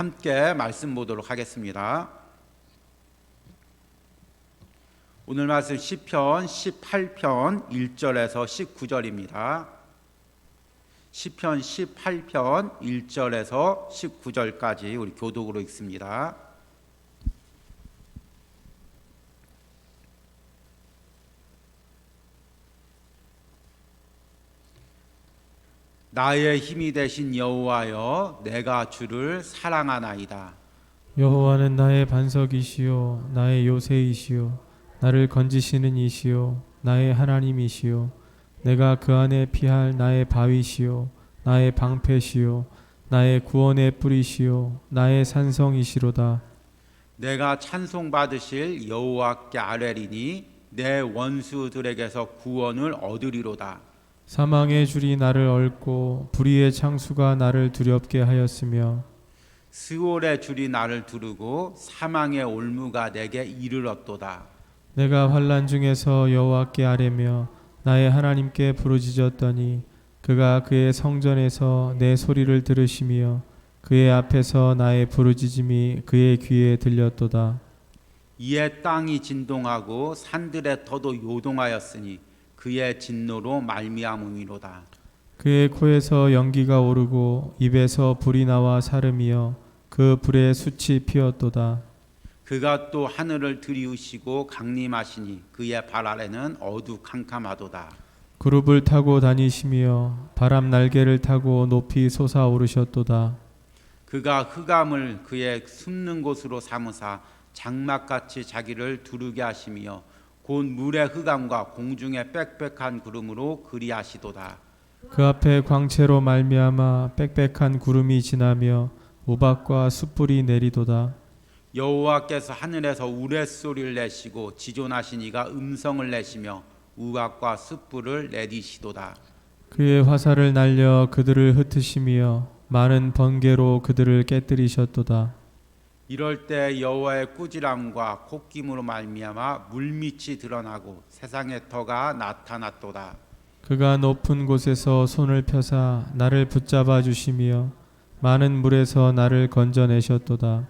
함께 말씀 보도록 하겠습니다. 오늘 말씀 시편 18편 1절에서 19절입니다. 시편 18편 1절에서 19절까지 우리 교독으로 읽습니다. 나의 힘이 되신 여호와여, 내가 주를 사랑하나이다. 여호와는 나의 반석이시요 나의 요새이시요 나를 건지시는 이시요 나의 하나님이시요 내가 그 안에 피할 나의 바위시요 나의 방패시요 나의 구원의 뿌리시요 나의 산성이시로다. 내가 찬송받으실 여호와께 아뢰리니 내 원수들에게서 구원을 얻으리로다. 사망의 줄이 나를 얽고 불의의 창수가 나를 두렵게 하였으며 스올의 줄이 나를 두르고 사망의 올무가 내게 이르렀도다. 내가 환난 중에서 여호와께 아뢰며 나의 하나님께 부르짖었더니 그가 그의 성전에서 내 소리를 들으시며 그의 앞에서 나의 부르짖음이 그의 귀에 들렸도다. 이에 땅이 진동하고 산들의 터도 요동하였으니 그의 진노로 말미암음이로다. 그의 코에서 연기가 오르고 입에서 불이 나와 사름이여 그 불에 숯이 피었도다. 그가 또 하늘을 들이우시고 강림하시니 그의 발 아래는 어두캄캄하도다. 그룹을 타고 다니시며 바람 날개를 타고 높이 솟아오르셨도다. 그가 흑암을 그의 숨는 곳으로 삼으사 장막같이 자기를 두르게 하시며 곧 물의 흑암과 공중의 빽빽한 구름으로 그리하시도다. 그 앞에 광채로 말미암아 빽빽한 구름이 지나며 우박과 숯불이 내리도다. 여호와께서 하늘에서 우레소리를 내시고 지존하신 이가 음성을 내시며 우박과 숯불을 내리시도다. 그의 화살을 날려 그들을 흩으시며 많은 번개로 그들을 깨뜨리셨도다. 이럴 때 여호와의 꾸지람과 콧김으로 말미암아 물밑이 드러나고 세상의 터가 나타났도다. 그가 높은 곳에서 손을 펴사 나를 붙잡아 주시며 많은 물에서 나를 건져내셨도다.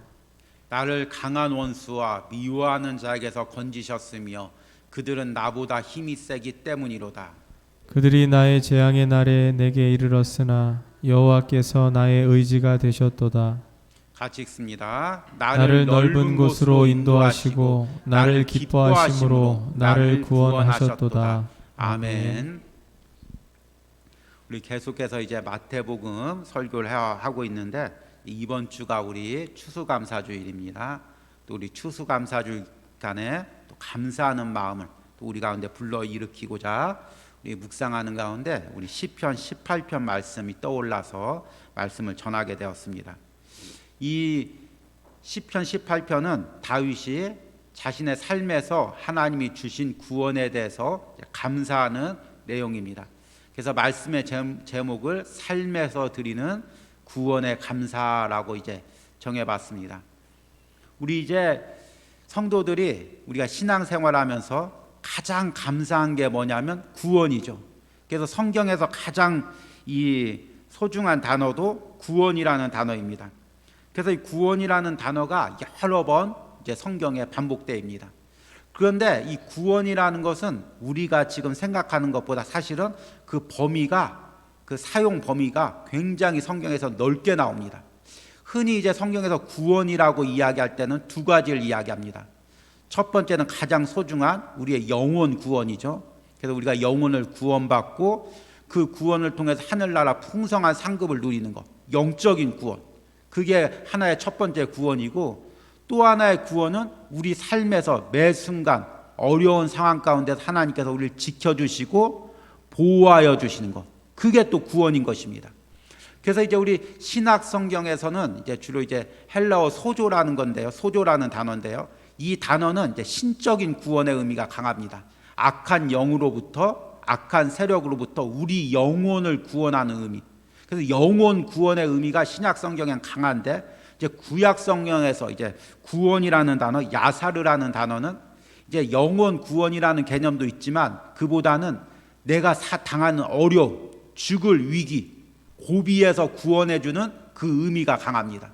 나를 강한 원수와 미워하는 자에게서 건지셨으며 그들은 나보다 힘이 세기 때문이로다. 그들이 나의 재앙의 날에 내게 이르렀으나 여호와께서 나의 의지가 되셨도다. 같이 읽습니다. 나를 넓은 곳으로 인도하시고 나를 기뻐하심으로 나를 구원하셨도다. 아멘. 우리 계속해서 이제 마태복음 설교를 하고 있는데 이번 주가 우리 추수감사주일입니다. 또 우리 추수감사주일 간에 또 감사하는 마음을 또 우리 가운데 불러일으키고자 우리 묵상하는 가운데 우리 시편 18편 말씀이 떠올라서 말씀을 전하게 되었습니다. 이 시편 18편은 다윗이 자신의 삶에서 하나님이 주신 구원에 대해서 감사하는 내용입니다. 그래서 말씀의 제목을 삶에서 드리는 구원의 감사라고 이제 정해봤습니다. 우리 이제 성도들이 우리가 신앙생활하면서 가장 감사한 게 뭐냐면 구원이죠. 그래서 성경에서 가장 이 소중한 단어도 구원이라는 단어입니다. 그래서 이 구원이라는 단어가 여러 번 이제 성경에 반복되어입니다. 그런데 이 구원이라는 것은 우리가 지금 생각하는 것보다 사실은 그 범위가 그 사용 범위가 굉장히 성경에서 넓게 나옵니다. 흔히 이제 성경에서 구원이라고 이야기할 때는 두 가지를 이야기합니다. 첫 번째는 가장 소중한 우리의 영혼 구원이죠. 그래서 우리가 영혼을 구원받고 그 구원을 통해서 하늘나라 풍성한 상급을 누리는 것, 영적인 구원. 그게 하나의 첫 번째 구원이고, 또 하나의 구원은 우리 삶에서 매 순간 어려운 상황 가운데서 하나님께서 우리를 지켜주시고 보호하여 주시는 것, 그게 또 구원인 것입니다. 그래서 이제 우리 신약 성경에서는 이제 주로 이제 헬라어 소조라는 건데요, 소조라는 단어인데요, 이 단어는 이제 신적인 구원의 의미가 강합니다. 악한 영으로부터, 악한 세력으로부터 우리 영혼을 구원하는 의미. 그래서 영혼 구원의 의미가 신약 성경엔 강한데, 이제 구약 성경에서 이제 구원이라는 단어, 야사르라는 단어는 이제 영혼 구원이라는 개념도 있지만 그보다는 내가 당하는 어려움, 죽을 위기, 고비에서 구원해주는 그 의미가 강합니다.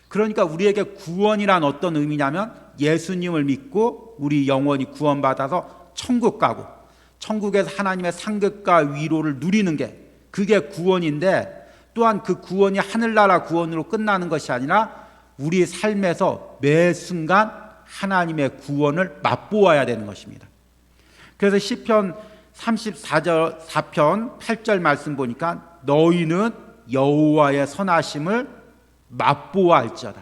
그러니까 우리에게 구원이란 어떤 의미냐면 예수님을 믿고 우리 영원히 구원받아서 천국 가고 천국에서 하나님의 상급과 위로를 누리는 게 그게 구원인데, 또한 그 구원이 하늘나라 구원으로 끝나는 것이 아니라 우리 삶에서 매 순간 하나님의 구원을 맛보아야 되는 것입니다. 그래서 시편 34편 8절 말씀 보니까 너희는 여호와의 선하심을 맛보아 알지어다.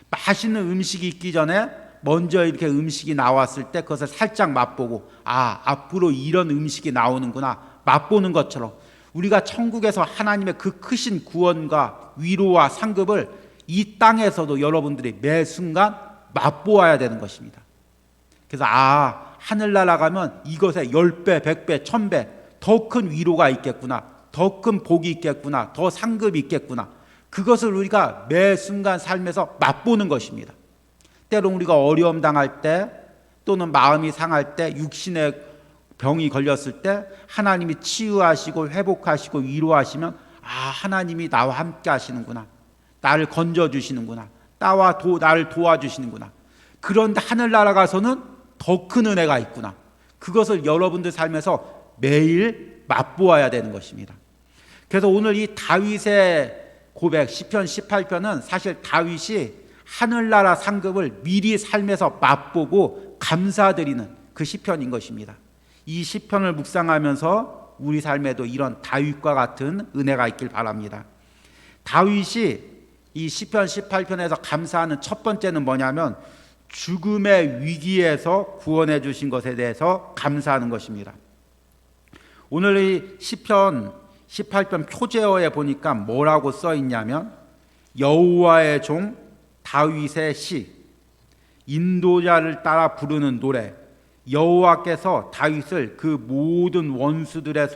맛있는 음식이 있기 전에 먼저 이렇게 음식이 나왔을 때 그것을 살짝 맛보고, 앞으로 이런 음식이 나오는구나 맛보는 것처럼 우리가 천국에서 하나님의 그 크신 구원과 위로와 상급을 이 땅에서도 여러분들이 매 순간 맛보아야 되는 것입니다. 그래서 하늘나라 가면 이것에 10배, 100배, 1000배 더 큰 위로가 있겠구나, 더 큰 복이 있겠구나, 더 상급이 있겠구나, 그것을 우리가 매 순간 삶에서 맛보는 것입니다. 때론 우리가 어려움 당할 때 또는 마음이 상할 때, 육신의 병이 걸렸을 때 하나님이 치유하시고 회복하시고 위로하시면 하나님이 나와 함께 하시는구나, 나를 건져주시는구나, 나를 도와주시는구나. 그런데 하늘나라 가서는 더 큰 은혜가 있구나, 그것을 여러분들 삶에서 매일 맛보아야 되는 것입니다. 그래서 오늘 이 다윗의 고백 시편 18편은 사실 다윗이 하늘나라 상급을 미리 삶에서 맛보고 감사드리는 그 시편인 것입니다. 이 시편을 묵상하면서 우리 삶에도 이런 다윗과 같은 은혜가 있길 바랍니다. 다윗이 이 시편 18편에서 감사하는 첫 번째는 뭐냐면 죽음의 위기에서 구원해 주신 것에 대해서 감사하는 것입니다. 오늘 이 시편 18편 표제어에 보니까 뭐라고 써 있냐면 여호와의 종 다윗의 시, 인도자를 따라 부르는 노래, 여호와께서 다윗을 그 모든 원수들의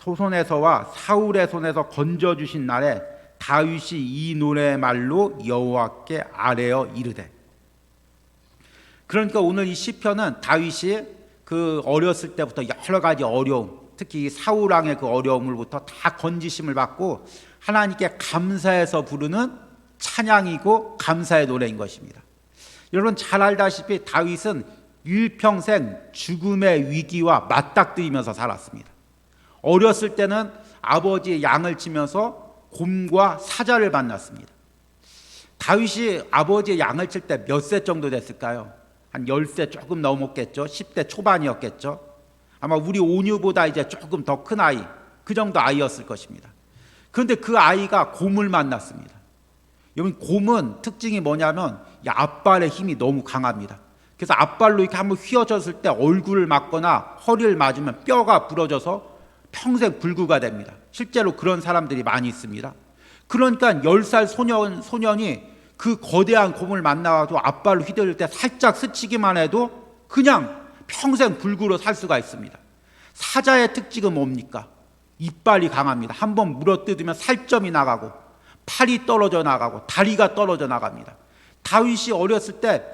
손에서와 사울의 손에서 건져주신 날에 다윗이 이 노래의 말로 여호와께 아뢰어 이르되. 그러니까 오늘 이 시편은 다윗이 그 어렸을 때부터 여러 가지 어려움, 특히 사울 왕의 그 어려움으로부터 다 건지심을 받고 하나님께 감사해서 부르는 찬양이고 감사의 노래인 것입니다. 여러분 잘 알다시피 다윗은 일평생 죽음의 위기와 맞닥뜨리면서 살았습니다. 어렸을 때는 아버지의 양을 치면서 곰과 사자를 만났습니다. 다윗이 아버지의 양을 칠 때 몇 세 정도 됐을까요? 한 10세 조금 넘었겠죠. 10대 초반이었겠죠. 아마 우리 온유보다 이제 조금 더 큰 아이, 그 정도 아이였을 것입니다. 그런데 그 아이가 곰을 만났습니다. 여러분 곰은 특징이 뭐냐면 앞발의 힘이 너무 강합니다. 그래서 앞발로 이렇게 한번 휘어졌을 때 얼굴을 맞거나 허리를 맞으면 뼈가 부러져서 평생 불구가 됩니다. 실제로 그런 사람들이 많이 있습니다. 그러니까 10살 소년이 그 거대한 곰을 만나도 앞발로 휘둘릴 때 살짝 스치기만 해도 그냥 평생 불구로 살 수가 있습니다. 사자의 특징은 뭡니까? 이빨이 강합니다. 한번 물어뜯으면 살점이 나가고 팔이 떨어져 나가고 다리가 떨어져 나갑니다. 다윗이 어렸을 때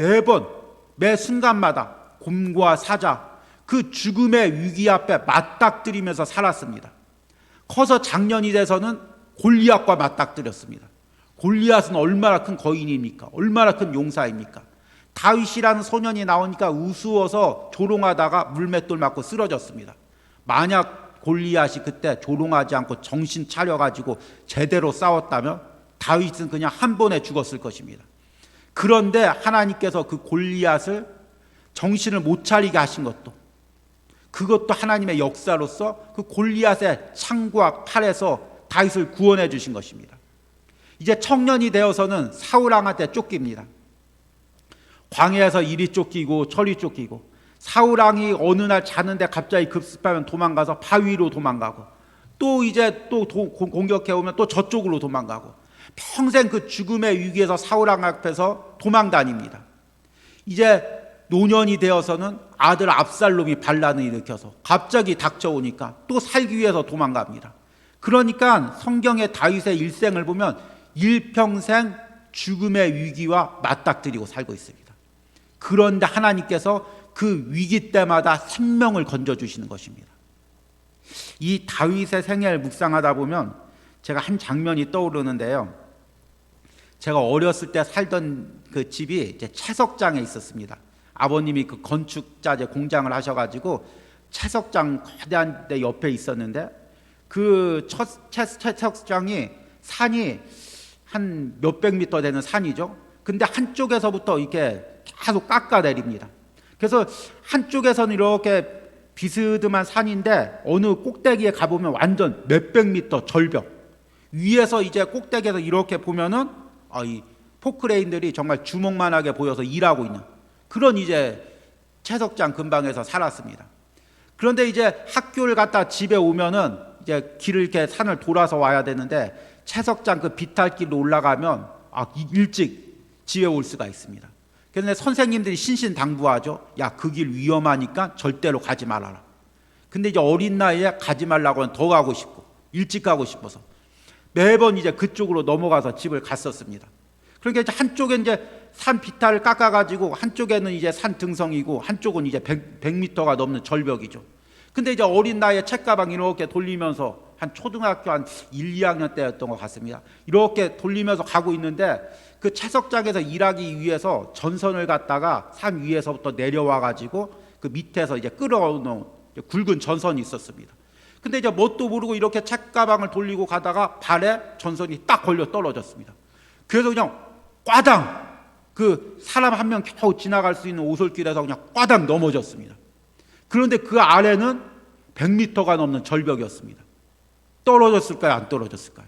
매 순간마다 곰과 사자, 그 죽음의 위기 앞에 맞닥뜨리면서 살았습니다. 커서 장년이 돼서는 골리앗과 맞닥뜨렸습니다. 골리앗은 얼마나 큰 거인입니까? 얼마나 큰 용사입니까? 다윗이라는 소년이 나오니까 우스워서 조롱하다가 물맷돌 맞고 쓰러졌습니다. 만약 골리앗이 그때 조롱하지 않고 정신 차려가지고 제대로 싸웠다면 다윗은 그냥 한 번에 죽었을 것입니다. 그런데 하나님께서 그 골리앗을 정신을 못 차리게 하신 그것도 하나님의 역사로서 그 골리앗의 창과 칼에서 다윗을 구원해 주신 것입니다. 이제 청년이 되어서는 사울 왕한테 쫓깁니다. 광야에서 이리 쫓기고 저리 쫓기고, 사울 왕이 어느 날 자는데 갑자기 급습하면 도망가서 바위로 도망가고, 또 이제 또 공격해 오면 또 저쪽으로 도망가고, 평생 그 죽음의 위기에서 사울 왕 앞에서 도망 다닙니다. 이제 노년이 되어서는 아들 압살롬이 반란을 일으켜서 갑자기 닥쳐오니까 또 살기 위해서 도망갑니다. 그러니까 성경의 다윗의 일생을 보면 일평생 죽음의 위기와 맞닥뜨리고 살고 있습니다. 그런데 하나님께서 그 위기 때마다 생명을 건져주시는 것입니다. 이 다윗의 생애를 묵상하다 보면 제가 한 장면이 떠오르는데요. 제가 어렸을 때 살던 그 집이 이제 채석장에 있었습니다. 아버님이 그 건축자재 공장을 하셔가지고 채석장 거대한 데 옆에 있었는데 그 채석장이 산이 한 몇백 미터 되는 산이죠. 근데 한쪽에서부터 이렇게 계속 깎아내립니다. 그래서 한쪽에서는 이렇게 비스듬한 산인데 어느 꼭대기에 가보면 완전 몇백 미터 절벽 위에서 이제 꼭대기에서 이렇게 보면은 이 포크레인들이 정말 주먹만하게 보여서 일하고 있는 그런 이제 채석장 근방에서 살았습니다. 그런데 이제 학교를 갔다 집에 오면은 이제 길을 이렇게 산을 돌아서 와야 되는데 채석장 그 비탈길로 올라가면 일찍 집에 올 수가 있습니다. 그런데 선생님들이 신신당부하죠. 야, 그 길 위험하니까 절대로 가지 말아라. 근데 이제 어린 나이에 가지 말라고 하면 더 가고 싶고 일찍 가고 싶어서 매번 이제 그쪽으로 넘어가서 집을 갔었습니다. 그러니까 이제 한쪽에 이제 산 비탈을 깎아가지고 한쪽에는 이제 산 등성이고 한쪽은 이제 100m가 넘는 절벽이죠. 근데 이제 어린 나이에 책가방 이렇게 돌리면서 한 초등학교 한 1, 2학년 때였던 것 같습니다. 이렇게 돌리면서 가고 있는데 그 채석장에서 일하기 위해서 전선을 갖다가 산 위에서부터 내려와 가지고 그 밑에서 이제 끌어오는 굵은 전선이 있었습니다. 근데 이제 뭣도 모르고 이렇게 책가방을 돌리고 가다가 발에 전선이 딱 걸려 떨어졌습니다. 그래서 그냥 꽈당 그 사람 한 명 겨우 지나갈 수 있는 오솔길에서 그냥 꽈당 넘어졌습니다. 그런데 그 아래는 100m가 넘는 절벽이었습니다. 떨어졌을까요? 안 떨어졌을까요?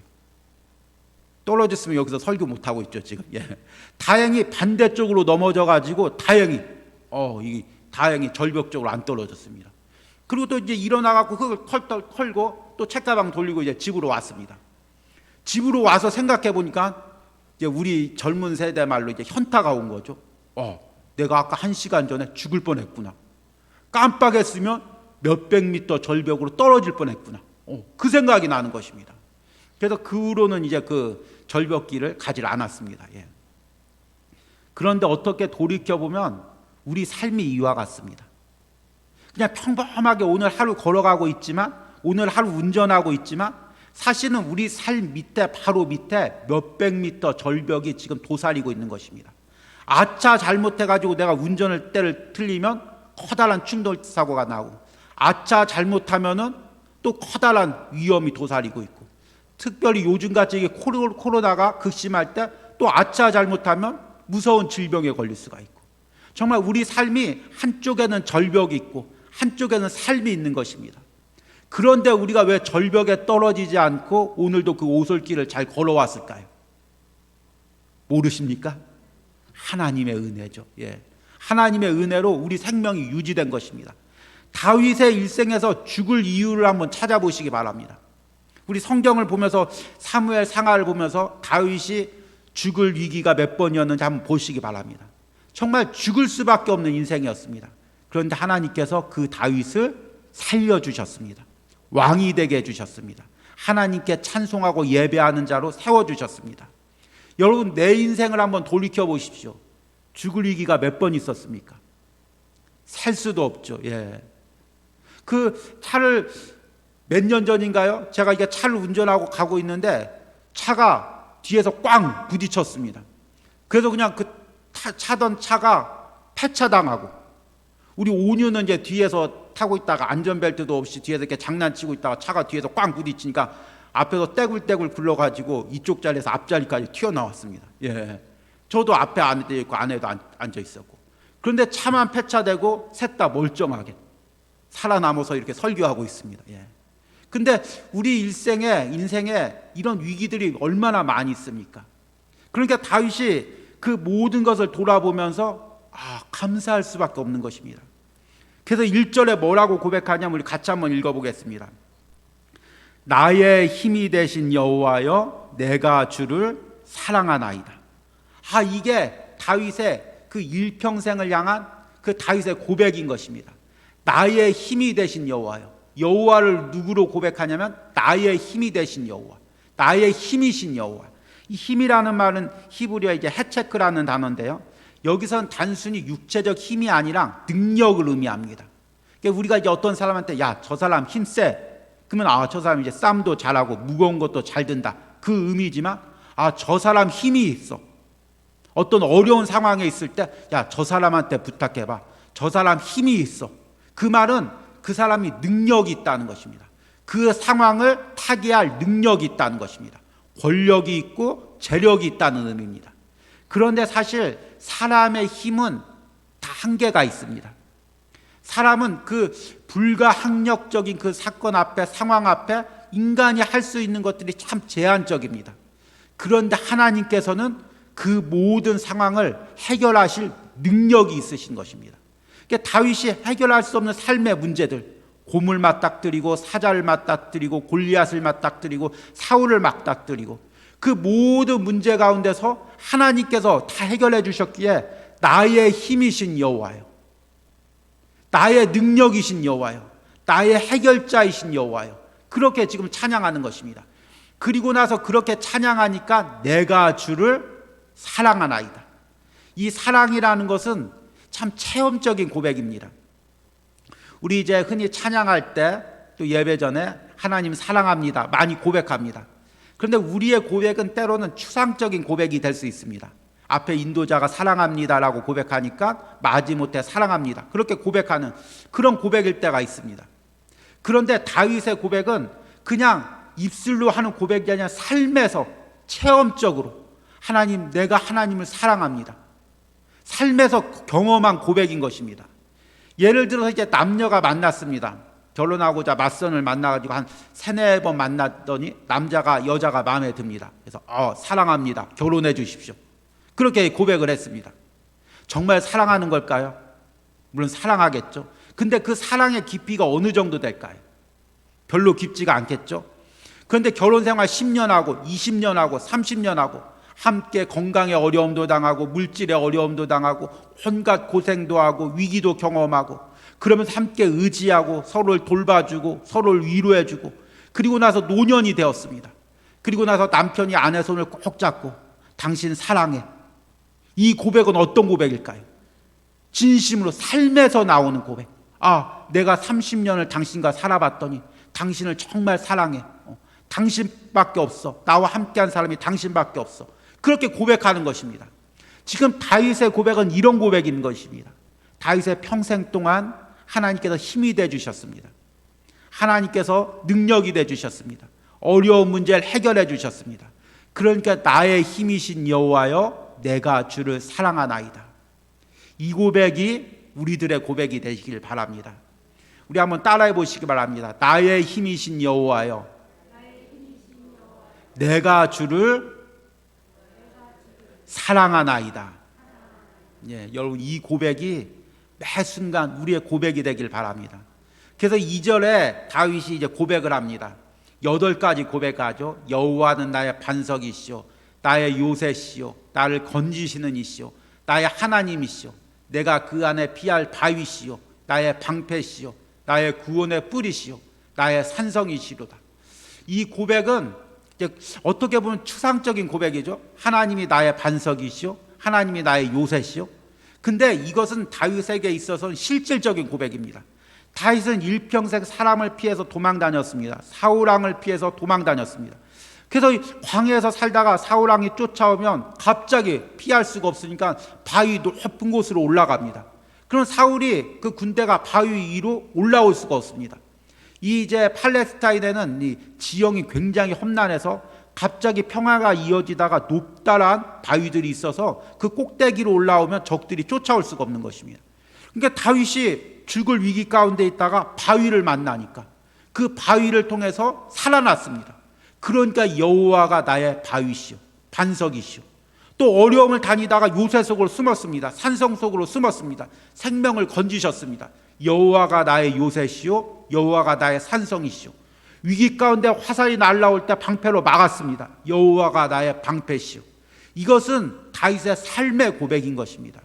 떨어졌으면 여기서 설교 못 하고 있죠 지금. 예. 다행히 반대쪽으로 넘어져 가지고 다행히 절벽 쪽으로 안 떨어졌습니다. 그리고 또 이제 일어나 갖고 흙을 털고 또 책가방 돌리고 이제 집으로 왔습니다. 집으로 와서 생각해 보니까 이제 우리 젊은 세대 말로 이제 현타가 온 거죠. 내가 아까 1시간 전에 죽을 뻔했구나. 깜빡했으면 몇백 미터 절벽으로 떨어질 뻔했구나. 그 생각이 나는 것입니다. 그래서 그 후로는 이제 그 절벽길을 가지 않았습니다. 예. 그런데 어떻게 돌이켜 보면 우리 삶이 이와 같습니다. 그냥 평범하게 오늘 하루 걸어가고 있지만, 오늘 하루 운전하고 있지만, 사실은 우리 삶 밑에 바로 밑에 몇백 미터 절벽이 지금 도사리고 있는 것입니다. 아차 잘못해가지고 내가 운전을 때를 틀리면 커다란 충돌 사고가 나고, 아차 잘못하면은 또 커다란 위험이 도사리고 있고, 특별히 요즘같이 이게 코로나가 극심할 때 또 아차 잘못하면 무서운 질병에 걸릴 수가 있고, 정말 우리 삶이 한쪽에는 절벽이 있고 한쪽에는 삶이 있는 것입니다. 그런데 우리가 왜 절벽에 떨어지지 않고 오늘도 그 오솔길을 잘 걸어왔을까요? 모르십니까? 하나님의 은혜죠. 예. 하나님의 은혜로 우리 생명이 유지된 것입니다. 다윗의 일생에서 죽을 이유를 한번 찾아보시기 바랍니다. 우리 성경을 보면서 사무엘 상하를 보면서 다윗이 죽을 위기가 몇 번이었는지 한번 보시기 바랍니다. 정말 죽을 수밖에 없는 인생이었습니다. 그런데 하나님께서 그 다윗을 살려주셨습니다. 왕이 되게 해주셨습니다. 하나님께 찬송하고 예배하는 자로 세워주셨습니다. 여러분, 내 인생을 한번 돌이켜 보십시오. 죽을 위기가 몇 번 있었습니까? 셀 수도 없죠. 예. 그 차를 몇 년 전인가요? 제가 이게 차를 운전하고 가고 있는데 차가 뒤에서 꽝 부딪혔습니다. 그래서 그냥 그 차던 차가 폐차당하고, 우리 온유는 이제 뒤에서 타고 있다가 안전벨트도 없이 뒤에서 이렇게 장난치고 있다가 차가 뒤에서 꽝 부딪히니까 앞에서 떼굴떼굴 굴러가지고 이쪽 자리에서 앞자리까지 튀어나왔습니다. 예. 저도 앞에 앉아 있고 안에도 앉아 있었고, 그런데 차만 폐차되고 셋 다 멀쩡하게 살아남아서 이렇게 설교하고 있습니다. 예. 근데 우리 인생에 이런 위기들이 얼마나 많이 있습니까? 그러니까 다윗이 그 모든 것을 돌아보면서 감사할 수밖에 없는 것입니다. 그래서 1절에 뭐라고 고백하냐면 우리 같이 한번 읽어보겠습니다. 나의 힘이 되신 여호와여, 내가 주를 사랑하나이다. 이게 다윗의 그 일평생을 향한 그 다윗의 고백인 것입니다. 나의 힘이 되신 여호와여. 여호와를 누구로 고백하냐면 나의 힘이 되신 여호와, 나의 힘이신 여호와. 이 힘이라는 말은 히브리어의 이제 헤체크라는 단어인데요. 여기서는 단순히 육체적 힘이 아니라 능력을 의미합니다. 그러니까 우리가 이제 어떤 사람한테 저 사람 힘세, 그러면 저 사람 이제 싸움도 잘하고 무거운 것도 잘 든다, 그 의미지만 아, 저 사람 힘이 있어. 어떤 어려운 상황에 있을 때, 야, 저 사람한테 부탁해봐. 저 사람 힘이 있어. 그 말은 그 사람이 능력이 있다는 것입니다. 그 상황을 타개할 능력이 있다는 것입니다. 권력이 있고 재력이 있다는 의미입니다. 그런데 사실 사람의 힘은 다 한계가 있습니다. 사람은 그 불가항력적인 그 사건 앞에, 상황 앞에 인간이 할 수 있는 것들이 참 제한적입니다. 그런데 하나님께서는 그 모든 상황을 해결하실 능력이 있으신 것입니다. 그러니까 다윗이 해결할 수 없는 삶의 문제들, 곰을 맞닥뜨리고 사자를 맞닥뜨리고 골리앗을 맞닥뜨리고 사울을 맞닥뜨리고 그 모든 문제 가운데서 하나님께서 다 해결해 주셨기에 나의 힘이신 여호와요, 나의 능력이신 여호와요, 나의 해결자이신 여호와요, 그렇게 지금 찬양하는 것입니다. 그리고 나서 그렇게 찬양하니까 내가 주를 사랑하나이다. 이 사랑이라는 것은 참 체험적인 고백입니다. 우리 이제 흔히 찬양할 때 또 예배 전에 하나님 사랑합니다 많이 고백합니다. 그런데 우리의 고백은 때로는 추상적인 고백이 될 수 있습니다. 앞에 인도자가 사랑합니다라고 고백하니까 마지못해 사랑합니다 그렇게 고백하는 그런 고백일 때가 있습니다. 그런데 다윗의 고백은 그냥 입술로 하는 고백이 아니라 삶에서 체험적으로 하나님, 내가 하나님을 사랑합니다, 삶에서 경험한 고백인 것입니다. 예를 들어서 이제 남녀가 만났습니다. 결혼하고자 맞선을 만나가지고 한 3-4번 만났더니 남자가 여자가 마음에 듭니다. 그래서 사랑합니다, 결혼해 주십시오, 그렇게 고백을 했습니다. 정말 사랑하는 걸까요? 물론 사랑하겠죠. 근데 그 사랑의 깊이가 어느 정도 될까요? 별로 깊지가 않겠죠. 그런데 결혼 생활 10년 하고 20년 하고 30년 하고 함께 건강의 어려움도 당하고 물질의 어려움도 당하고 온갖 고생도 하고 위기도 경험하고 그러면서 함께 의지하고 서로를 돌봐주고 서로를 위로해주고 그리고 나서 노년이 되었습니다. 그리고 나서 남편이 아내 손을 꼭 잡고 당신 사랑해. 이 고백은 어떤 고백일까요? 진심으로 삶에서 나오는 고백. 아, 내가 30년을 당신과 살아봤더니 당신을 정말 사랑해. 당신밖에 없어. 나와 함께한 사람이 당신밖에 없어. 그렇게 고백하는 것입니다. 지금 다윗의 고백은 이런 고백인 것입니다. 다윗의 평생 동안 하나님께서 힘이 돼 주셨습니다. 하나님께서 능력이 돼 주셨습니다. 어려운 문제를 해결해 주셨습니다. 그러니까 나의 힘이신 여호와여 내가 주를 사랑하나이다. 이 고백이 우리들의 고백이 되시길 바랍니다. 우리 한번 따라해 보시기 바랍니다. 나의 힘이신 여호와여 내가 주를 사랑하나이다. 예, 여러분 이 고백이 매 순간 우리의 고백이 되길 바랍니다. 그래서 2절에 다윗이 이제 고백을 합니다. 8가지 고백하죠. 여호와는 나의 반석이시오, 나의 요새시오, 나를 건지시는 이시오, 나의 하나님이시오, 내가 그 안에 피할 바위시오, 나의 방패시오, 나의 구원의 뿌리시오, 나의 산성이시로다. 이 고백은 이제 어떻게 보면 추상적인 고백이죠. 하나님이 나의 반석이시오, 하나님이 나의 요새시오. 근데 이것은 다윗에게 있어서는 실질적인 고백입니다. 다윗은 일평생 사람을 피해서 도망 다녔습니다. 사울왕을 피해서 도망 다녔습니다. 그래서 광야에서 살다가 사울왕이 쫓아오면 갑자기 피할 수가 없으니까 바위 높은 곳으로 올라갑니다. 그럼 사울이 그 군대가 바위 위로 올라올 수가 없습니다. 이제 팔레스타인에는 이 지형이 굉장히 험난해서 갑자기 평화가 이어지다가 높다란 바위들이 있어서 그 꼭대기로 올라오면 적들이 쫓아올 수가 없는 것입니다. 그러니까 다윗이 죽을 위기 가운데 있다가 바위를 만나니까 그 바위를 통해서 살아났습니다. 그러니까 여호와가 나의 바위시오, 반석이시오. 또 어려움을 다니다가 요새 속으로 숨었습니다. 산성 속으로 숨었습니다. 생명을 건지셨습니다. 여호와가 나의 요새시오, 여호와가 나의 산성이시오. 위기 가운데 화살이 날아올 때 방패로 막았습니다. 여호와가 나의 방패시오. 이것은 다윗의 삶의 고백인 것입니다.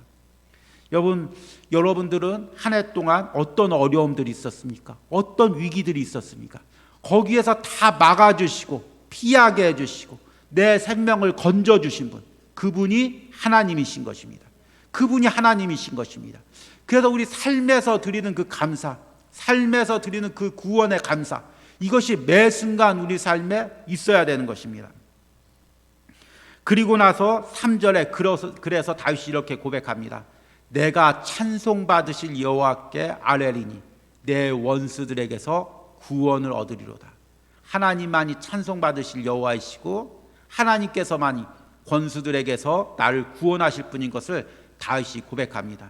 여러분들은 한 해 동안 어떤 어려움들이 있었습니까? 어떤 위기들이 있었습니까? 거기에서 다 막아주시고 피하게 해주시고 내 생명을 건져주신 분, 그분이 하나님이신 것입니다. 그분이 하나님이신 것입니다. 그래서 우리 삶에서 드리는 그 감사, 삶에서 드리는 그 구원의 감사, 이것이 매 순간 우리 삶에 있어야 되는 것입니다. 그리고 나서 3절에 그래서 다윗이 이렇게 고백합니다. 내가 찬송받으실 여호와께 아뢰리니 내 원수들에게서 구원을 얻으리로다. 하나님만이 찬송받으실 여호와이시고 하나님께서만이 원수들에게서 나를 구원하실 분인 것을 다윗이 고백합니다.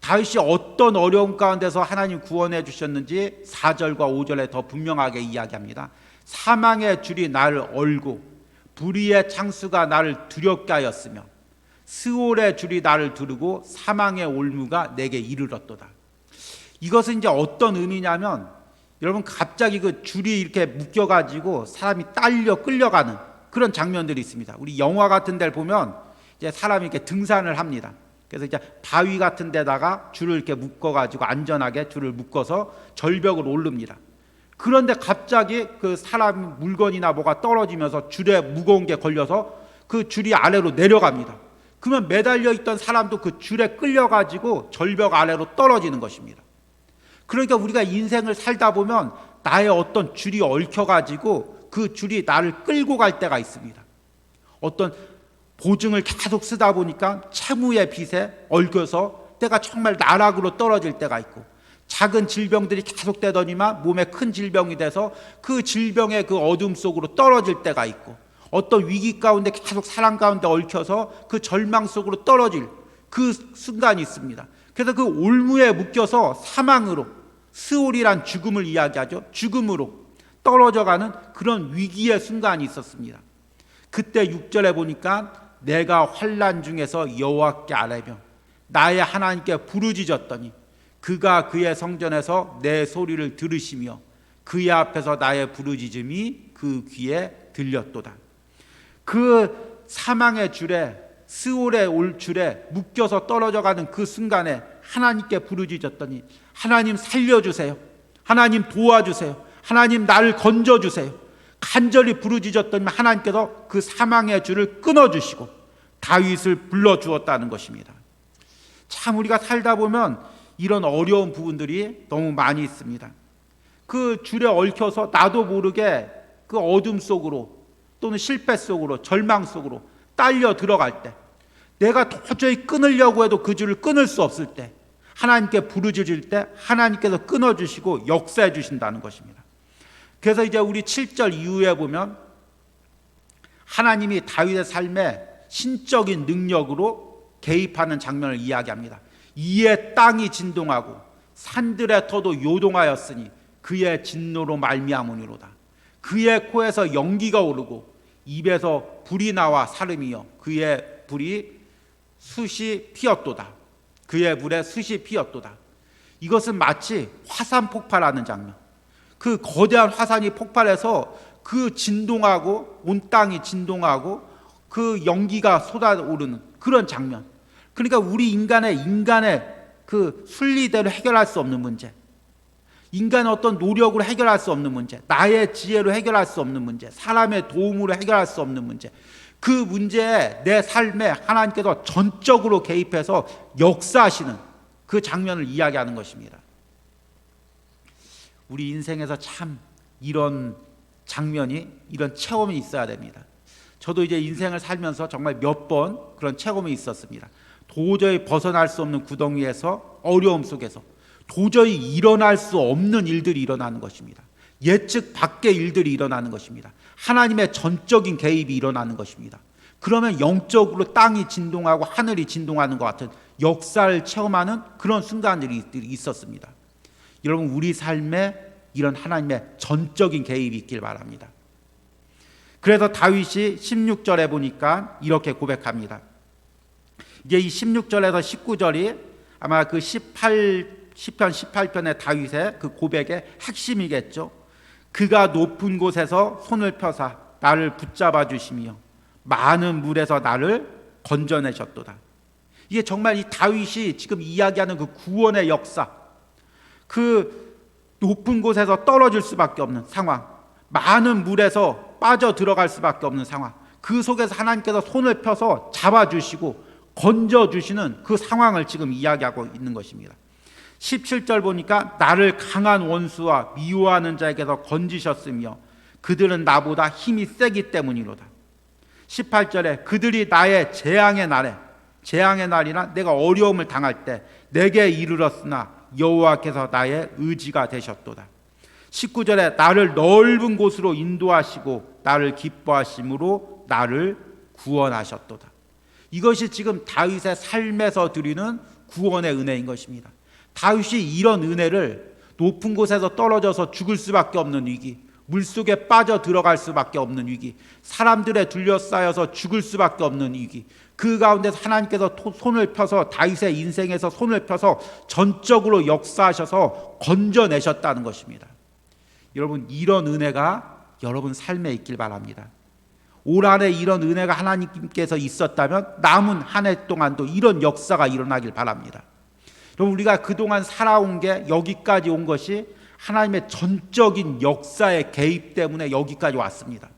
다윗이 어떤 어려움 가운데서 하나님 구원해 주셨는지 4절과 5절에 더 분명하게 이야기합니다. 사망의 줄이 나를 얼고 불의의 창수가 나를 두렵게 하였으며 스올의 줄이 나를 두르고 사망의 올무가 내게 이르렀도다. 이것은 이제 어떤 의미냐면, 여러분 갑자기 그 줄이 이렇게 묶여가지고 사람이 딸려 끌려가는 그런 장면들이 있습니다. 우리 영화 같은 데를 보면 이제 사람이 이렇게 등산을 합니다. 그래서 이제 바위 같은 데다가 줄을 이렇게 묶어가지고 안전하게 줄을 묶어서 절벽을 오릅니다. 그런데 갑자기 그 사람 물건이나 뭐가 떨어지면서 줄에 무거운 게 걸려서 그 줄이 아래로 내려갑니다. 그러면 매달려 있던 사람도 그 줄에 끌려가지고 절벽 아래로 떨어지는 것입니다. 그러니까 우리가 인생을 살다 보면 나의 어떤 줄이 얽혀가지고 그 줄이 나를 끌고 갈 때가 있습니다. 어떤 보증을 계속 쓰다 보니까 채무의 빚에 얽혀서 때가 정말 나락으로 떨어질 때가 있고, 작은 질병들이 계속되더니만 몸에 큰 질병이 돼서 그 질병의 그 어둠 속으로 떨어질 때가 있고, 어떤 위기 가운데 계속 사랑 가운데 얽혀서 그 절망 속으로 떨어질 그 순간이 있습니다. 그래서 그 올무에 묶여서 사망으로, 스올이란 죽음을 이야기하죠. 죽음으로 떨어져가는 그런 위기의 순간이 있었습니다. 그때 6절에 보니까 내가 환난 중에서 여호와께 아뢰며 나의 하나님께 부르짖었더니 그가 그의 성전에서 내 소리를 들으시며 그의 앞에서 나의 부르짖음이 그 귀에 들렸도다. 그 사망의 줄에, 스올의 올 줄에 묶여서 떨어져가는 그 순간에 하나님께 부르짖었더니 하나님 살려주세요, 하나님 도와주세요, 하나님 나를 건져주세요. 간절히 부르짖었더니 하나님께서 그 사망의 줄을 끊어주시고 다윗을 불러주었다는 것입니다. 참 우리가 살다 보면 이런 어려운 부분들이 너무 많이 있습니다. 그 줄에 얽혀서 나도 모르게 그 어둠 속으로 또는 실패 속으로, 절망 속으로 딸려 들어갈 때, 내가 도저히 끊으려고 해도 그 줄을 끊을 수 없을 때 하나님께 부르짖을 때 하나님께서 끊어주시고 역사해 주신다는 것입니다. 그래서 이제 우리 7절 이후에 보면 하나님이 다윗의 삶에 신적인 능력으로 개입하는 장면을 이야기합니다. 이에 땅이 진동하고 산들의 터도 요동하였으니 그의 진노로 말미암으니로다. 그의 코에서 연기가 오르고 입에서 불이 나와 사름이여 그의 불이 숯이 피었도다. 그의 불에 숯이 피었도다. 이것은 마치 화산 폭발하는 장면, 그 거대한 화산이 폭발해서 그 진동하고 온 땅이 진동하고 그 연기가 쏟아오르는 그런 장면. 그러니까 우리 인간의 그 순리대로 해결할 수 없는 문제, 인간의 어떤 노력으로 해결할 수 없는 문제, 나의 지혜로 해결할 수 없는 문제, 사람의 도움으로 해결할 수 없는 문제, 그 문제에 내 삶에 하나님께서 전적으로 개입해서 역사하시는 그 장면을 이야기하는 것입니다. 우리 인생에서 참 이런 장면이, 이런 체험이 있어야 됩니다. 저도 이제 인생을 살면서 정말 몇 번 그런 체험이 있었습니다. 도저히 벗어날 수 없는 구덩이에서, 어려움 속에서 도저히 일어날 수 없는 일들이 일어나는 것입니다. 예측 밖의 일들이 일어나는 것입니다. 하나님의 전적인 개입이 일어나는 것입니다. 그러면 영적으로 땅이 진동하고 하늘이 진동하는 것 같은 역사를 체험하는 그런 순간들이 있었습니다. 여러분, 우리 삶에 이런 하나님의 전적인 개입이 있길 바랍니다. 그래서 다윗이 16절에 보니까 이렇게 고백합니다. 이제 이 16절에서 19절이 아마 그 시편 18편의 다윗의 그 고백의 핵심이겠죠. 그가 높은 곳에서 손을 펴사 나를 붙잡아 주시며 많은 물에서 나를 건져내셨도다. 이게 정말 이 다윗이 지금 이야기하는 그 구원의 역사, 그 높은 곳에서 떨어질 수밖에 없는 상황, 많은 물에서 빠져 들어갈 수밖에 없는 상황, 그 속에서 하나님께서 손을 펴서 잡아주시고 건져주시는 그 상황을 지금 이야기하고 있는 것입니다. 17절 보니까 나를 강한 원수와 미워하는 자에게서 건지셨으며 그들은 나보다 힘이 세기 때문이로다. 18절에 그들이 나의 재앙의 날이나 내가 어려움을 당할 때 내게 이르렀으나 여호와께서 나의 의지가 되셨도다. 19절에 나를 넓은 곳으로 인도하시고 나를 기뻐하심으로 나를 구원하셨도다. 이것이 지금 다윗의 삶에서 드리는 구원의 은혜인 것입니다. 다윗이 이런 은혜를 높은 곳에서 떨어져서 죽을 수밖에 없는 위기, 물속에 빠져 들어갈 수밖에 없는 위기, 사람들에 둘러싸여서 죽을 수밖에 없는 위기, 그 가운데서 하나님께서 손을 펴서 다윗의 인생에서 손을 펴서 전적으로 역사하셔서 건져내셨다는 것입니다. 여러분, 이런 은혜가 여러분 삶에 있길 바랍니다. 올 한해 이런 은혜가 하나님께서 있었다면 남은 한 해 동안도 이런 역사가 일어나길 바랍니다. 여러분, 우리가 그동안 살아온 게 여기까지 온 것이 하나님의 전적인 역사의 개입 때문에 여기까지 왔습니다.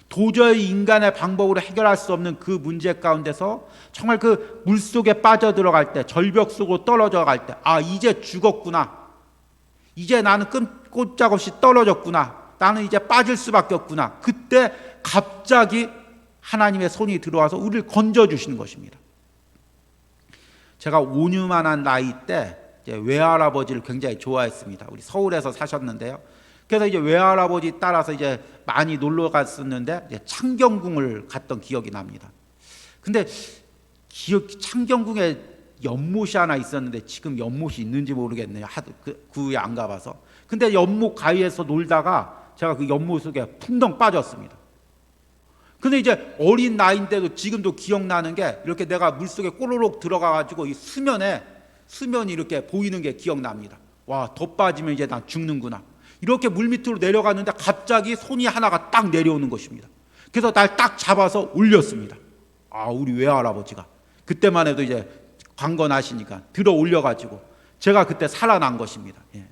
도저히 인간의 방법으로 해결할 수 없는 그 문제 가운데서 정말 그 물속에 빠져들어갈 때, 절벽 속으로 떨어져 갈 때, 아, 이제 죽었구나, 이제 나는 꼼짝없이 떨어졌구나, 나는 이제 빠질 수밖에 없구나, 그때 갑자기 하나님의 손이 들어와서 우리를 건져주시는 것입니다. 제가 5년만한 나이 때 외할아버지를 굉장히 좋아했습니다. 우리 서울에서 사셨는데요. 그래서 이제 외할아버지 따라서 이제 많이 놀러 갔었는데 창경궁을 갔던 기억이 납니다. 근데 창경궁에 연못이 하나 있었는데 지금 연못이 있는지 모르겠네요. 하도 그 후에 안 가봐서. 근데 연못 가위에서 놀다가 제가 그 연못 속에 풍덩 빠졌습니다. 근데 이제 어린 나이인데도 지금도 기억나는 게 이렇게 내가 물속에 꼬르륵 들어가가지고 이 수면이 이렇게 보이는 게 기억납니다. 와, 더 빠지면 이제 난 죽는구나. 이렇게 물 밑으로 내려갔는데 갑자기 손이 하나가 딱 내려오는 것입니다. 그래서 날 딱 잡아서 올렸습니다. 아, 우리 외할아버지가 그때만 해도 이제 강건하시니까 들어 올려가지고 제가 그때 살아난 것입니다. 예.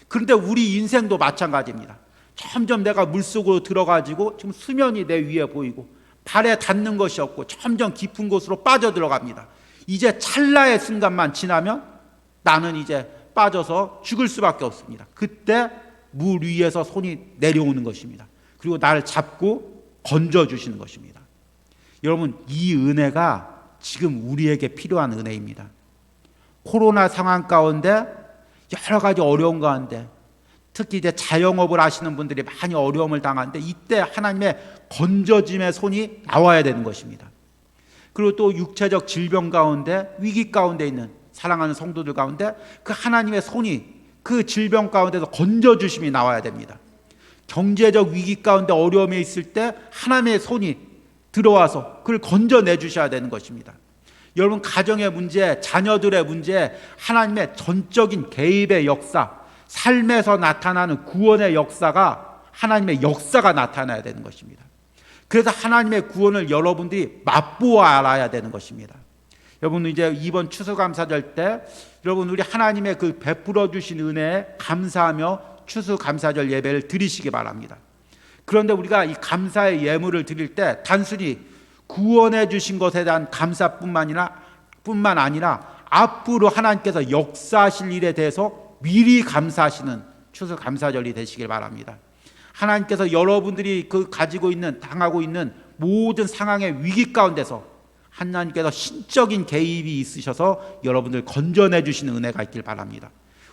그런데 우리 인생도 마찬가지입니다. 점점 내가 물속으로 들어가지고 지금 수면이 내 위에 보이고 발에 닿는 것이 없고 점점 깊은 곳으로 빠져들어갑니다. 이제 찰나의 순간만 지나면 나는 이제 빠져서 죽을 수밖에 없습니다. 그때 물 위에서 손이 내려오는 것입니다. 그리고 나를 잡고 건져주시는 것입니다. 여러분, 이 은혜가 지금 우리에게 필요한 은혜입니다. 코로나 상황 가운데 여러 가지 어려운 가운데 특히 이제 자영업을 하시는 분들이 많이 어려움을 당하는데 이때 하나님의 건져짐의 손이 나와야 되는 것입니다. 그리고 또 육체적 질병 가운데 위기 가운데 있는 사랑하는 성도들 가운데 그 하나님의 손이 그 질병 가운데서 건져주심이 나와야 됩니다. 경제적 위기 가운데 어려움에 있을 때 하나님의 손이 들어와서 그를 건져내 주셔야 되는 것입니다. 여러분, 가정의 문제, 자녀들의 문제, 하나님의 전적인 개입의 역사, 삶에서 나타나는 구원의 역사가 하나님의 역사가 나타나야 되는 것입니다. 그래서 하나님의 구원을 여러분들이 맛보아 알아야 되는 것입니다. 여러분, 이제 이번 추수감사절 때 여러분 우리 하나님의 그 베풀어 주신 은혜에 감사하며 추수감사절 예배를 드리시기 바랍니다. 그런데 우리가 이 감사의 예물을 드릴 때 단순히 구원해 주신 것에 대한 감사뿐만 아니라 앞으로 하나님께서 역사하실 일에 대해서 미리 감사하시는 추수감사절이 되시길 바랍니다. 하나님께서 여러분들이 당하고 있는 모든 상황의 위기 가운데서 하나님께서 신적인 개입이 있으셔서 여러분들 건져내 주시는 은혜가 있길 바랍니다.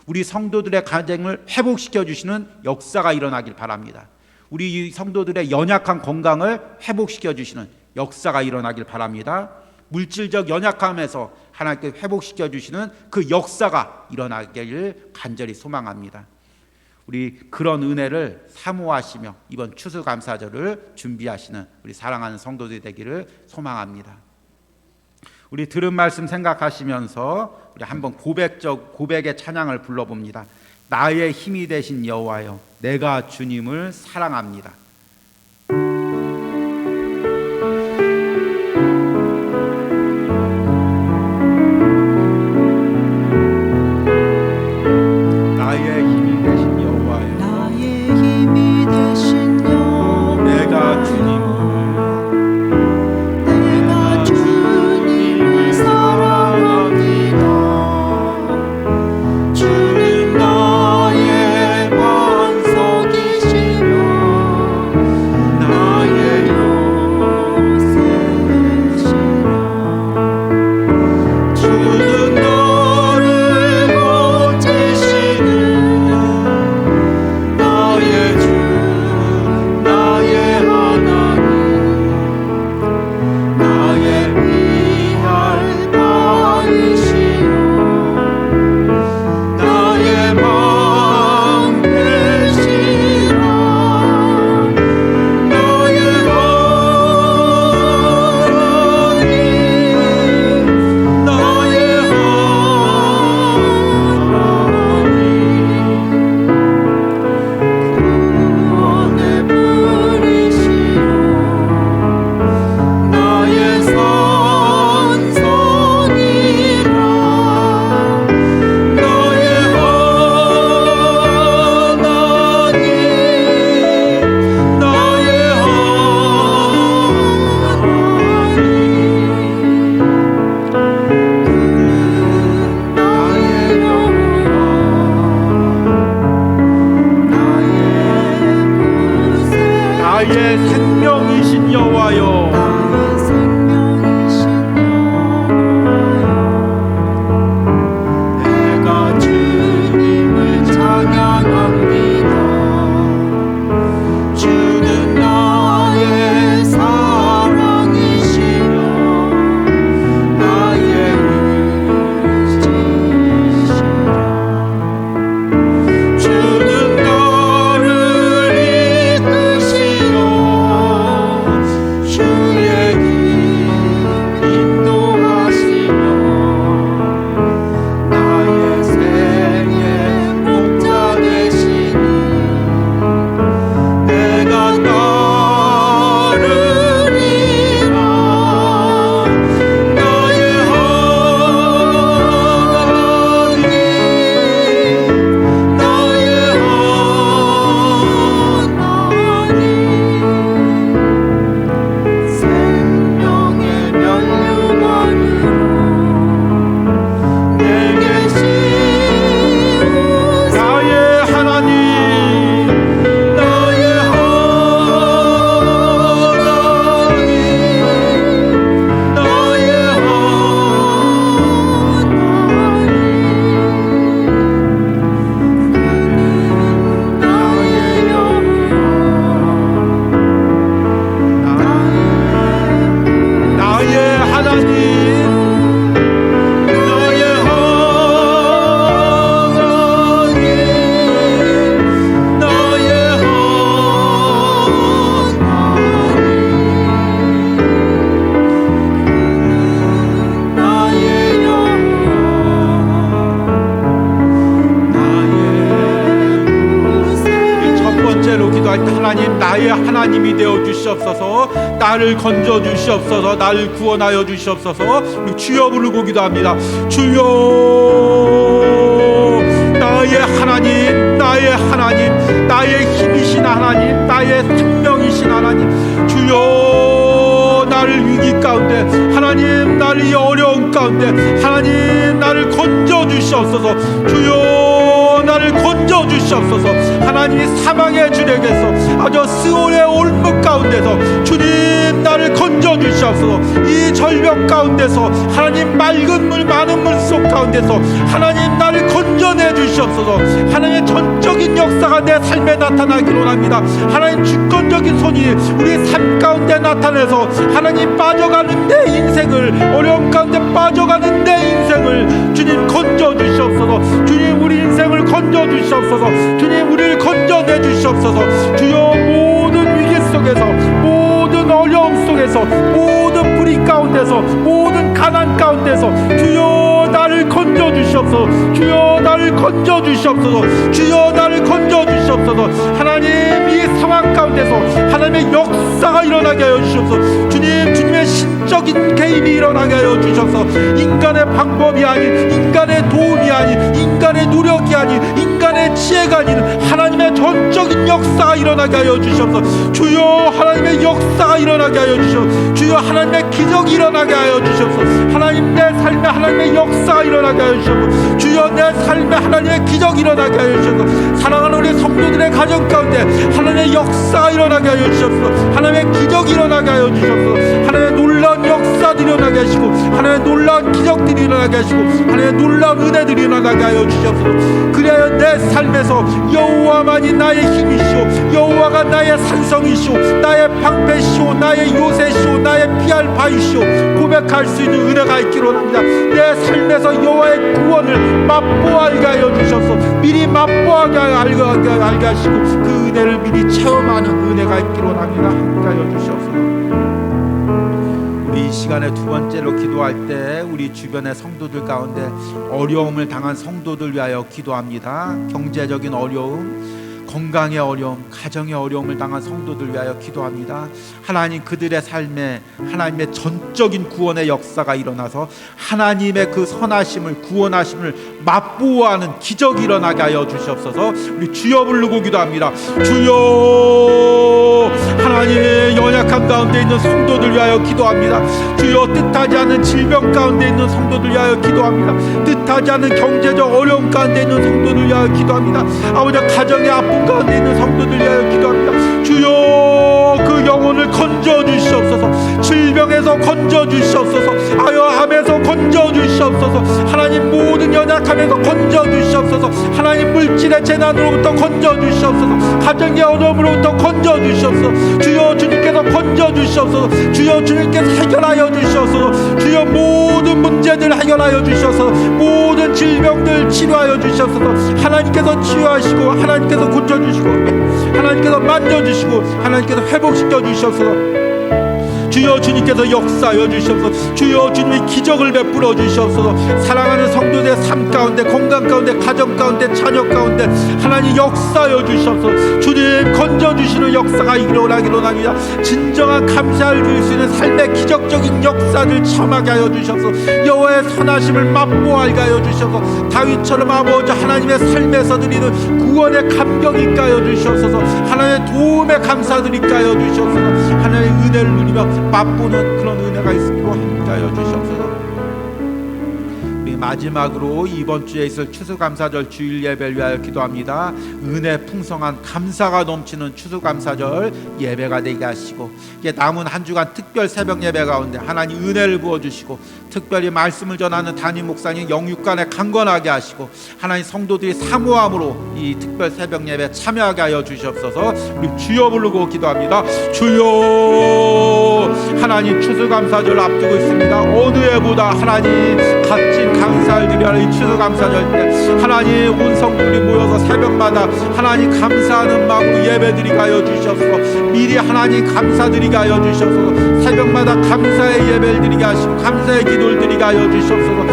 우리 성도들의 가정을 회복시켜 주시는 역사가 일어나길 바랍니다. 우리 성도들의 연약한 건강을 회복시켜 주시는 역사가 일어나길 바랍니다. 물질적 연약함에서 하나님께 회복시켜 주시는 그 역사가 일어나기를 간절히 소망합니다. 우리 그런 은혜를 사모하시며 이번 추수감사절을 준비하시는 우리 사랑하는 성도들이 되기를 소망합니다. 우리 들은 말씀 생각하시면서 우리 한번 고백의 찬양을 불러봅니다. 나의 힘이 되신 여호와여, 내가 주님을 사랑합니다. 주님 나의 반석이시며 주시옵소서. 나를 건져 주시옵소서. 나를 구원하여 주시옵소서. 우리 주여 부르고 기도합니다. 주여, 나의 하나님, 나의 하나님, 나의 힘이신 하나님, 나의 생명이신 하나님, 주여, 나를 위기 가운데, 하나님 나를 이 어려운 가운데, 하나님 나를 건져 주시옵소서. 주여, 나를 건져 주시옵소서. 하나님이 사망의 주력에서, 아주 스올의 올무 가운데서 주님 나를 건져 주시옵소서. 이 절벽 가운데서, 하나님 맑은 물 많은 물 속 가운데서 하나님 나를 건져내 주시옵소서. 하나님의 전적인 역사가 내 삶에 나타나기로 합니다. 하나님 주권적인 손이 우리 삶 가운데 나타내서 하나님 빠져가는 내 인생을, 어려움 가운데 빠져가는 내 인생을 주님 건져 주시옵소서. 주님 우리 인생을 건져 주시옵소서. 주님 우리를 건져내 주시옵소서. 주여, 모든 위기 속에서, 모든 어려움 속에서, 모든 불의 가운데서, 모든 가난 가운데서 주여 나를 건져 주시옵소서. 주여 나를 건져 주시옵소서. 주여 나를 건져 주시옵소서. 하나님 이 상황 가운데서 하나님의 역사가 일어나게 하여 주시옵소서. 주님, 주님의 신적인 개입이 일어나게 하여 주셔서 인간의 방법이 아닌, 인간의 도움이 아닌, 인간의 노력이 아닌, 인간의 지혜가 아닌 하나님의 전적인 역사가 일어나게 하여 주시옵소서. 주여, 하나님의 역사가 일어나게 하여 주시옵소서. 주여, 하나님의 기적이 일어나게 하여 주시옵소서. 하나님 내 삶에 하나님의 역사가 일어나게 하여 주시옵소서. 주여, 내 삶에 하나님의 기적이 일어나게 하여 주시옵소서. 사랑하는 우리 성도들의 가정 가운데 하나님의 역사가 일어나게 하여 주시옵소서. 하나님의 기적이 일어나게 하여 주시옵소서. 하나님의 놀라운 역사들이 일어나게 하시고, 하나님의 놀라운 기적들이 일어나게 하시고, 하나님의 놀라운 은혜들이 일어나게 하여 주시옵소서. 그래야 내 삶에서 여호와만이 나의 힘이시오, 여호와가 나의 산성이시오, 나의 방패시오, 나의 요새시오, 나의 피할 바위시오 고백할 수 있는 은혜가 있기로 합니다. 내 삶에서 여호와의 구원을 맛보아게 하여 주셔서 미리 맛보아게 알게 하시고 그 은혜를 미리 체험하는 은혜가 있기로 합니다. 함께 하여 주시옵소서. 이 시간에 두 번째로 기도할 때 우리 주변의 성도들 가운데 어려움을 당한 성도들 위하여 기도합니다. 경제적인 어려움, 건강의 어려움, 가정의 어려움을 당한 성도들 위하여 기도합니다. 하나님 그들의 삶에 하나님의 전적인 구원의 역사가 일어나서 하나님의 그 선하심을, 구원하심을 맛보아하는 기적이 일어나게 하여 주시옵소서. 우리 주여 부르고 기도합니다. 주여, 하나님의 연약한 가운데 있는 성도들 위하여 기도합니다. 주여, 뜻하지 않은 질병 가운데 있는 성도들 위하여 기도합니다. 뜻하지 않은 경제적 어려움 가운데 있는 성도들 위하여 기도합니다. 아버지, 가정의 아픔 가운데 있는 성도들 위하여 기도합니다. 주여, 그 영혼을 건져 주시옵소서. 질병에서 건져 주시옵소서. 암에서 건져 주시옵소서. 하나님 모든 연약함에서 건져 주시옵소서. 하나님 물질의 재난으로부터 건져 주시옵소서. 가정의 어려움으로부터 건져 주시옵소서. 주여, 주님께서 건져 주시옵소서. 주여, 주님께서 해결하여 주시옵소서. 주여, 모든 문제들 해결하여 주셔서 모든 질병들 치료하여 주셔서 하나님께서 치유하시고, 하나님께서 고쳐주시고, 하나님께서 만져주시고, 하나님께서 회복시켜 주셔서 주여, 주님께서 역사하여 주시옵소서. 주여, 주님이 기적을 베풀어 주시옵소서. 사랑하는 성도들의 삶 가운데, 건강 가운데, 가정 가운데, 자녀 가운데 하나님 역사하여 주시옵소서. 주님 건져주시는 역사가 일어나기로 합니다. 진정한 감사를 줄 수 있는 삶의 기적적인 역사를 체험하게 하여 주셔서 여호와의 선하심을 맛보아게 하여 주셔서 다윗처럼 아버지 하나님의 삶에서 드리는 구원의 감격이 있게 하여 주시옵소서. 하나님의 도움에 감사드리게 하여 주시옵소서. 하나님의 은혜를 누리며 맛보는 그런 은혜가 있기로 함께 하여 주시옵소서. 우리 마지막으로 이번 주에 있을 추수감사절 주일 예배를 위하여 기도합니다. 은혜 풍성한 감사가 넘치는 추수감사절 예배가 되게 하시고, 이제 남은 한 주간 특별 새벽 예배 가운데 하나님 은혜를 부어주시고, 특별히 말씀을 전하는 담임 목사님 영육간에 강건하게 하시고, 하나님 성도들이 사모함으로 이 특별 새벽 예배 참여하게 하여 주시옵소서. 우리 주여 부르고 기도합니다. 주여, 하나님 추수감사절 앞두고 있습니다. 어느 해보다 하나님 값진 감사를 드리는 이 추수감사절 때 하나님 온 성도들이 모여서 새벽마다 하나님 감사하는 마음으로 예배드리게 하여 주시옵소서. 미리 하나님 감사드리게 하여 주시옵소서. 새벽마다 감사의 예배를 드리게 하시고 감사의 기도를 드리게 하여 주시옵소서.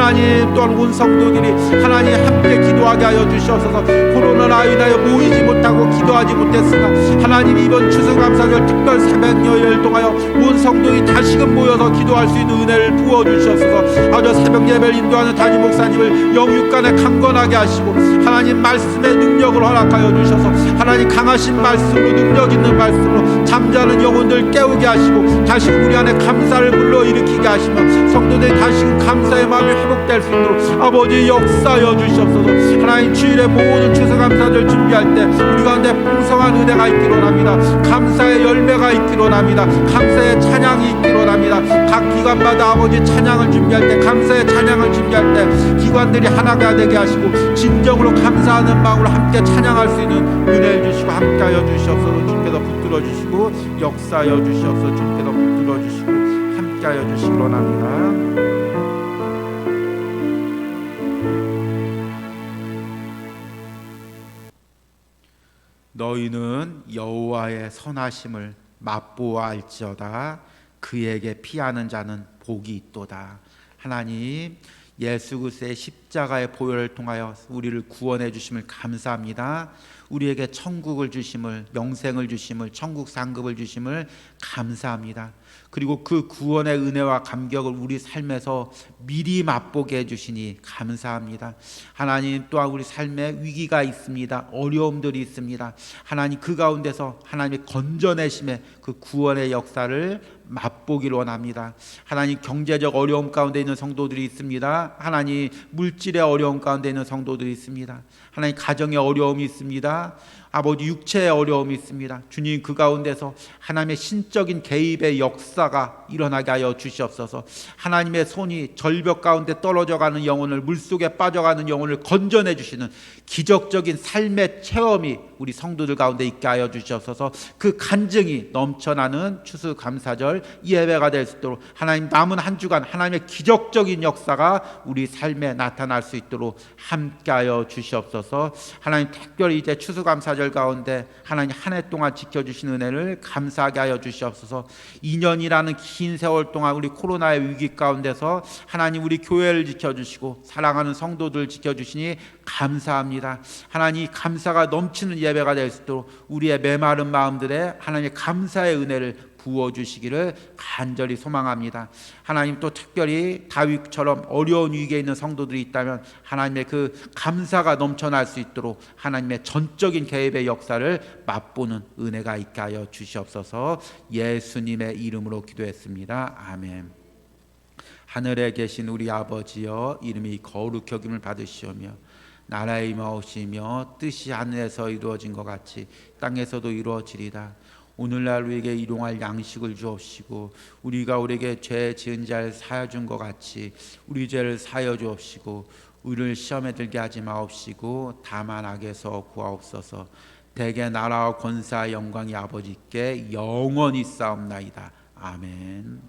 하나님 또한 온 성도들이 하나님 함께 기도하게 하여 주시옵소서. 코로나로 인하여 모이지 못하고 기도하지 못했으나 하나님 이번 추수감사절 특별 새벽 예배를 통하여 온 성도들이 다시금 모여서 기도할 수 있는 은혜를 부어주시옵소서. 아주 새벽 예배를 인도하는 담임 목사님을 영육간에 강건하게 하시고 하나님 말씀의 능력을 허락하여 주셔서 하나님 강하신 말씀으로 능력 있는 말씀으로 잠자는 영혼들 깨우게 하시고 다시 우리 안에 감사를 불러일으키게 하시며 성도들이 다시금 감사의 마음이 회복될 수 있도록 아버지 역사하여 주시옵소서. 하나님 주일에 모든 추수감사절 준비할 때 우리 가운데 풍성한 은혜가 있기로 합니다. 감사의 열매가 있기로 합니다. 감사의 찬양이 있기로 합니다. 각 기관마다 아버지 찬양을 준비할 때 감사의 찬양을 준비할 때 기관들이 하나가 되게 하시고 진정으로 감사하는 마음으로 함께 찬양할 수 있는 은혜를 주시고 함께하여 주시옵소서. 주께서 붙들어 주시고 역사하여 주시옵소서. 주께서 붙들어 주시고 함께하여 주시기로 합니다. 너희는 여호와의 선하심을 맛보아 알지어다. 그에게 피하는 자는 복이 있도다. 하나님 예수 그리스도의 십자가의 보혈을 통하여 우리를 구원해 주심을 감사합니다. 우리에게 천국을 주심을, 영생을 주심을, 천국 상급을 주심을 감사합니다. 그리고 그 구원의 은혜와 감격을 우리 삶에서 미리 맛보게 해주시니 감사합니다. 하나님 또한 우리 삶에 위기가 있습니다. 어려움들이 있습니다. 하나님 그 가운데서 하나님의 건져내심의 그 구원의 역사를 맛보기를 원합니다. 하나님 경제적 어려움 가운데 있는 성도들이 있습니다. 하나님 물질의 어려움 가운데 있는 성도들이 있습니다. 하나님 가정의 어려움이 있습니다. 아버지 육체의 어려움이 있습니다. 주님 그 가운데서 하나님의 신적인 개입의 역사가 일어나게 하여 주시옵소서. 하나님의 손이 절벽 가운데 떨어져가는 영혼을, 물속에 빠져가는 영혼을 건져내 주시는 기적적인 삶의 체험이 우리 성도들 가운데 있게 하여 주시옵소서. 그 간증이 넘쳐나는 추수감사절 예배가 될 수 있도록 하나님 남은 한 주간 하나님의 기적적인 역사가 우리 삶에 나타날 수 있도록 함께하여 주시옵소서. 하나님 특별히 이제 추수감사절 가운데 하나님 한 해 동안 지켜주신 은혜를 감사하게 하여 주시옵소서. 2년이라는 긴 세월 동안 우리 코로나의 위기 가운데서 하나님 우리 교회를 지켜주시고 사랑하는 성도들 지켜주시니 감사합니다. 하나님 감사가 넘치는 예배가 될 수 있도록 우리의 메마른 마음들에 하나님의 감사의 은혜를 부어주시기를 간절히 소망합니다. 하나님 또 특별히 다윗처럼 어려운 위기에 있는 성도들이 있다면 하나님의 그 감사가 넘쳐날 수 있도록 하나님의 전적인 개입의 역사를 맛보는 은혜가 있게 하여 주시옵소서. 예수님의 이름으로 기도했습니다. 아멘. 하늘에 계신 우리 아버지여, 이름이 거룩히 여김을 받으시오며 나라의 임하오시며 뜻이 하늘에서 이루어진 것 같이 땅에서도 이루어지리다. 오늘날 우리에게 일용할 양식을 주옵시고 우리가 우리에게 죄 지은 자를 사하여 준 것 같이 우리 죄를 사하여 주옵시고 우리를 시험에 들게 하지 마옵시고 다만 악에서 구하옵소서. 대개 나라와 권세와 영광이 아버지께 영원히 싸움나이다. 아멘.